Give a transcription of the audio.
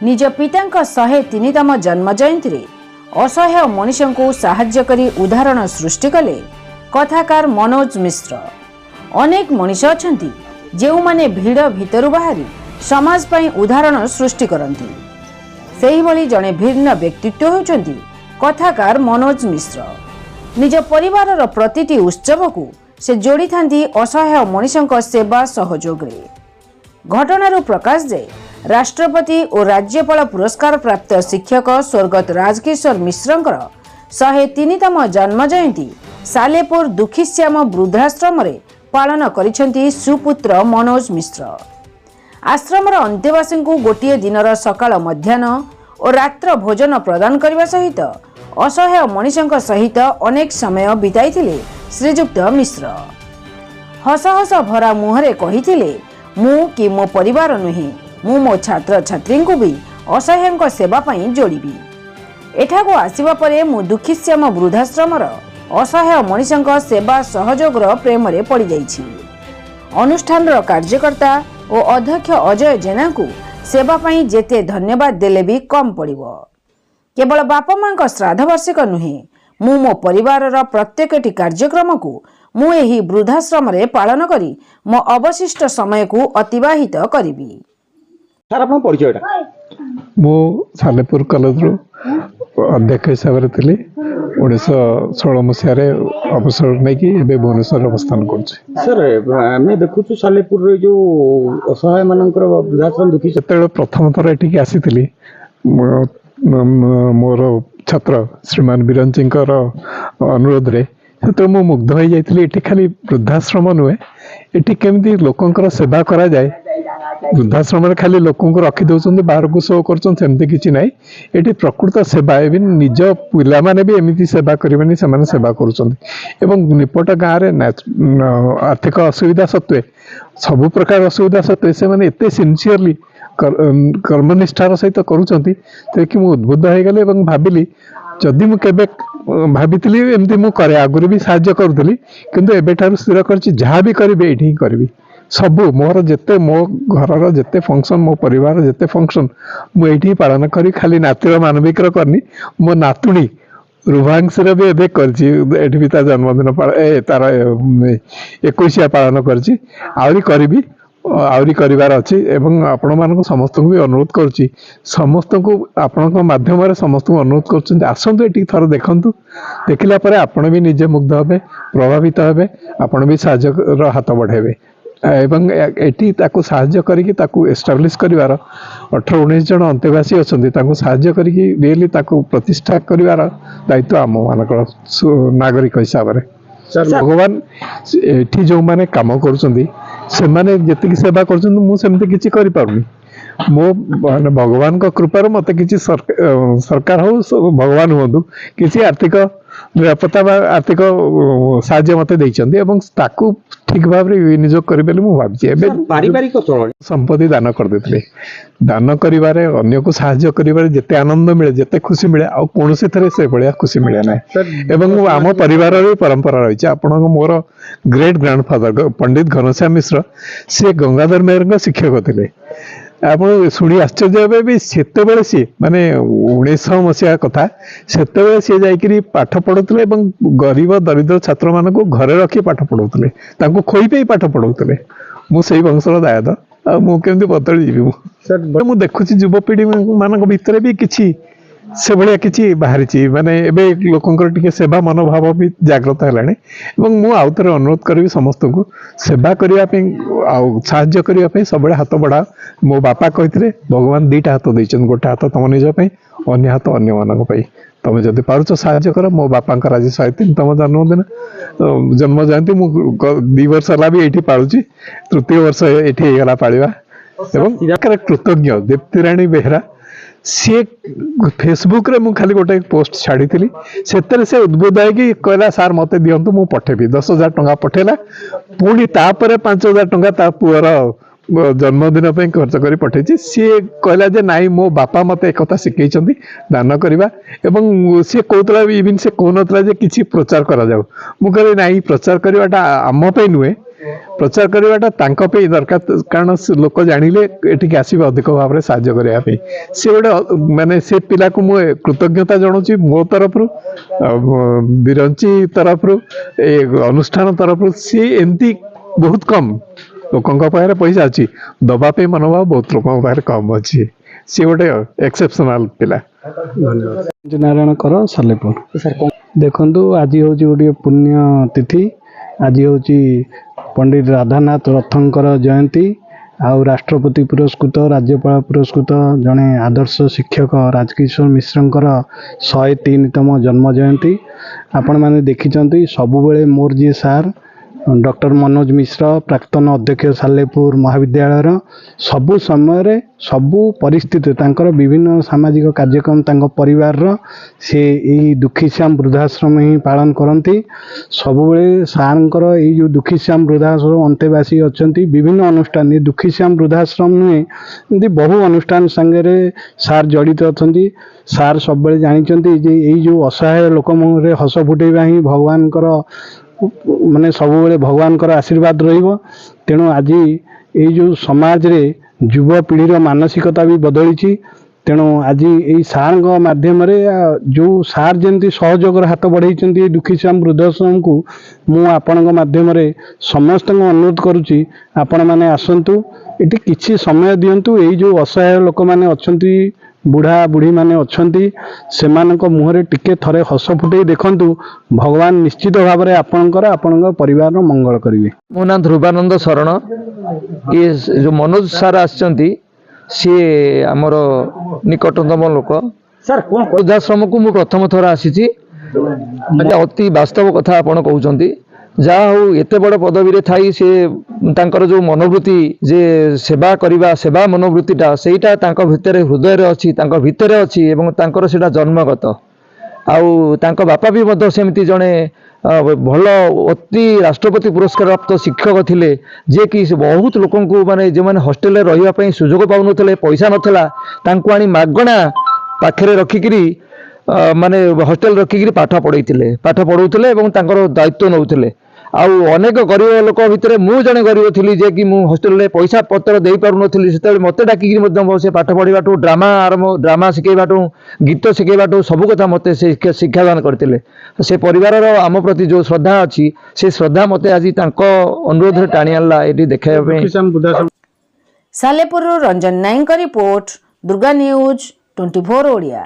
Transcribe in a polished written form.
निज पिता 103तम जन्म जयंती रे असहाय मनीषों को साहाय्य करी उदाहरण सृष्टि कले कथाकार मनोज मिश्र। अनेक मनीष अछंती जेउ माने भीड़ भितरु बाहरी समाज पई उदाहरण सृष्टि करंती। सेही भली जने भिन्न व्यक्तित्व होचंती कथाकार मनोज मिश्र। निज परिवार प्रतिटी उत्सव को से जोड़ी थांती असहाय मनीषों सेवा सहयोग रे। घटनारू प्रकाश जे राष्ट्रपति और राज्यपाल पुरस्कार प्राप्त शिक्षक स्वर्गत राजकिशोर मिश्रंकर 103तम जन्म जयंती सालेपुर दुखीश्याम वृद्धाश्रम रे पालन करिसेंती सुपुत्र मनोज मिश्र। आश्रमर अंतेवासी को गोटे दिनर सकाळ मध्याह्न और रात्र भोजन प्रदान करने सहित असहाय मनीषों सहित अनेक समय बिताइथिले श्रीजुक्त मिश्र। हस हस भरा मुहरे कहिथिले मु कि मो परिवार नुहे मु मो छात्र छात्री को भी असहायों सेवा पाई जोड़बी। एठाको आसिबा परे मु दुखीश्याम वृद्धाश्रमर असहाय मनीषों सेवा सहयोग प्रेम रे पड़ जाइछि। अनुष्ठान कार्यकर्ता और अध्यक्ष अजय जेना को सेवा पाई जेते धन्यवाद देले भी कम पड़िबो। केवल बापा मां श्राद्ध वार्षिक नुहे मु मो परिवार प्रत्येकटी कार्यक्रम को मु एही वृद्धाश्रम रे पालन करी मो अवशिष्ट समय को अतिबाहित करिबी। सर आपन परिचयटा मो सालेपुर कॉलेज रो अध्यक्ष हिसाब रे थिली 1916 मसिया रे अवसर नै कि एबे भुवनेश्वर अवस्थान करछि। सर आमे देखुछु सालेपुर रे जो असहाय मानकर वृद्धाश्रम दुखी सेते प्रथम थर एठी के आसीथिली मोर छात्र श्रीमान बीरन सिंहर अनुरोध रे सेते मु मुग्ध होई जाइथिली। एठी खाली वृद्धाश्रम नुहे एठी केमती लोकंकर सेवा करा जाय। वृद्धाश्रम रे खाली लोकं को रखी दउछन बाहर को शो करछन सेमते किछि नै। एठी प्रकृत सेवा एबिन निज पिला माने भी एमिति सेवा करिबेनी समान सेवा करूछन एवं निपट गाँ रे आर्थिक असुविधा सत्वे सब प्रकार असुविधा सत्वे से माने एते सिंसियरली कर्मनिष्ठार सहित करूछंती ते कि मु उद्बुद्ध हो गले एवं भाबिली जदि मु केबे भाबितली एमती मु करे आगुरी भी साहाय्य करूथली किंतु एबे ठारू स्थिर करछि जहा भी करबे एठी करबी। सब मोर जेते मो घर जेते फंक्शन मो परिवार जेते फंक्शन मु एठी पालन करी खाली नातिर मानविक करनी मो नातुणी रुभांश रे भी एबे करछि एठी भी ता जन्मदिन तार 21 पालन करछि आउरी करबी आउरी करिवार अछि एवं आपण मानको समस्त को भी अनुरोध करछि समस्त को आपण को माध्यम रे समस्त को अनुरोध करछन आसंतु एठी थर देखंतु देखिला परे आपण भी निजे मुग्ध हेबे प्रभावित हेबे आपण भी साहाय्य रो हाथ बढ़ेबे एवं एठी ताको साहाय्य करिकि ताको एस्टाब्लिश करिवार 18-19 जन अंतेवासी अछंती ताको साहाय्य करिकि रियली ताको प्रतिष्ठा करिवार दायित्व आम मानकर नागरिक हिसाब रे। भगवान एठी जो माने काम करूछंती से माने जेतिक सेवा करूछंती मु सेमते किछि करि पारुनी मो भगवान को कृपा मते किछि सरकार हो भगवान हुंतु किछि आर्थिक निरापत्ता आर्थिक साहाय्य मते दैछंती एवं ताकू ठीक भाव रे विनियोग करिबे मु भाबछि। एबे पारिवारिक संपत्ति दान कर देथिले दान करिवारे अन्य को साहाय्य करिवारे जेते आनंद मिले जेते खुशी मिले आ कोनोसी थरे से बढिया खुशी मिले नै एवं आम परिवार रे परंपरा रहिछ। आपण मोर ग्रेट ग्रैंडफादर पंडित घनश्याम मिश्र से गंगाधर मेहर शिक्षक थिले। आप शुणी आश्चर्य हे भी सेते बेले सी माने 1900 मसिया कथा सेते बेले सी जाइकरी पाठ पढुतले एवं गरीब दरिद्र छात्र मान को घरे रखी पाठ पढुतले तांको खोई पे पाठ पढुतले। मु सेही वंशर दायद मु केमती बदली जीवी मु सर मु देखुची युवपीढ़ी मान भितर भी किछि से भाया किछि बाहरी माने एबे लोकंकर टिके सेवा मनोभाव भी जागृत हेलानी एवं मु आउतरे अनुरोध करी समस्त को सेवा करिया पे आ साहाय्य करिया पे सबले हाथ बढ़ा। मो बापा कहितरे भगवान दीटा हाथ दैछन गोटे हाथ तम निज पे अन्य हाथ अन्य मानक पे तमे जदि पारुछ साहाय्य कर। मो बापांकर आज 103तम जन्मदिन जन्म जयंती मु 2 वर्ष ला भी एठी पाळुची तृतीय वर्ष एठी हेगला पाळिबा एवं कृतज्ञ दीप्ति रानी बेहरा सी फेसबुक रे मु खाली गोटे पोस्ट छाड़ी थी से उद्बुद्ध है कहला सार मते दियंतु मु पठेबी 10,000 टंका पठेला पुणी तापर 5,000 टंका ता पुअर जन्मदिन पे खर्च करी पठेछि। सी कहला जे नाई मो बापा मते एक कथा शिखैछंती दान करबा एवं सी कहतला इवन से कहनतला जे किछि प्रचार करा जाऊ मु कहले नाई प्रचार करबाटा आम पे नुहे प्रचार करवाटा तांको पे दरकार कारण लोक जानिले एटिक आसीबे अधिक भाव में साहाय्य करबा पे से गोटे माने से पिला को मु कृतज्ञता जनाउची मो तरफ बिरंची तरफ ए अनुष्ठान तरफ से एमती बहुत कम लोकों पाखे पैसा अच्छी दबा पे मनोभाव बहुत लोकों पाखे कम अच्छी सी गोटे एक्सेप्शनल पिला नारायण कर सालेपुर देखु आज हूँ गोटे पुण्य तिथि आज हूँ पंडित राधानाथ रथंकर जयंती आउ राष्ट्रपति पुरस्कृत राज्यपाल पुरस्कृत जड़े आदर्श शिक्षक राजकिशोर मिश्रंकर 103तम जन्म जयंती आपण मैंने देखी सबुबले मोर जी सार डॉक्टर मनोज मिश्र प्राक्तन अध्यक्ष सालेपुर महाविद्यालय सबु समय सबु परिस्थिति तांकर विभिन्न सामाजिक कार्यक्रम तांको परिवार से यही दुखीश्याम वृद्धाश्रम ही पालन करती सबुबले सारंकर ये जो दुखीश्याम वृद्धाश्रम अंतेवासी अच्छा विभिन्न अनुष्ठान ये दुखीश्याम वृद्धाश्रम नुहे एमती बहु अनुष्ठान सांगे सार जड़ित अच्छा सार सब जानते यही जो असहाय लोक मुहर हस फुटेबा ही भगवान माने सबुबले भगवान आशीर्वाद रहिबो तेणु आज ये जो समाज रे युवपीढ़ीर मानसिकता भी बदली तेणु आज यही सार माध्यम जो सार जमी सहयोग हाथ बढ़ाई दुखीश्याम वृद्धाश्रम को आपण माध्यम समस्त अनुरोध करुच्ची आपण मैंने आसतु ये किसी समय दिंतु यही जो असहाय लोक मैंने अच्छा बुढ़ा बुढ़ी माने अच्छी से मुहर टिके थरे हस फुटे देखु भगवान निश्चित भाव में आपण परिवार मंगल करेंगे। मो ना ध्रुवानंद शरण ये जो मनोज सार आसचंती सी आमर निकटतम लोक सर कौन वृद्धाश्रम को मु प्रथम थर आसी अति वास्तव कथा आपण कहउचंती जहा हो एते बड़ पदवी रे थाई से तांकर जो मनोवृत्ति जे सेवा करिबा सेवा मनोवृत्तिटा सेटा तांको भितरे हृदय रे अछि तांको भितरे अछि एवं तांकर सेटा जन्मगत आउ तांको बापा भी मध्य सेमती जणे भल अति राष्ट्रपति पुरस्कार प्राप्त शिक्षक थिले जे कि बहुत लोकन को माने जे माने हॉस्टल रे रहिबा पई सुजोग पाउनथले पैसा नथला तांको आनी मागणा पाखरे रखिकिरी माने हॉस्टल रखिकिरी पाठ पढ़ौथिले एवं तांकर दायित्व नौथिले आउ अनेक गरीब लोक भितर मु जने गरीब थी जे कि मु हॉस्टल रे पैसा पत्र दे पारु नथली सेते मते डाकिकी से पाठ पढ़ाटू ड्रामा शिखेबाटू गीत शिखेबाटू सब कथा मते शिक्षादान करते से परिवार आम प्रति जो श्रद्धा अच्छी से श्रद्धा मते आज अनुरोध टाणी आनला ये देखा सालेपुर रंजन नाईक रिपोर्ट दुर्गा न्यूज 24 ओडिया।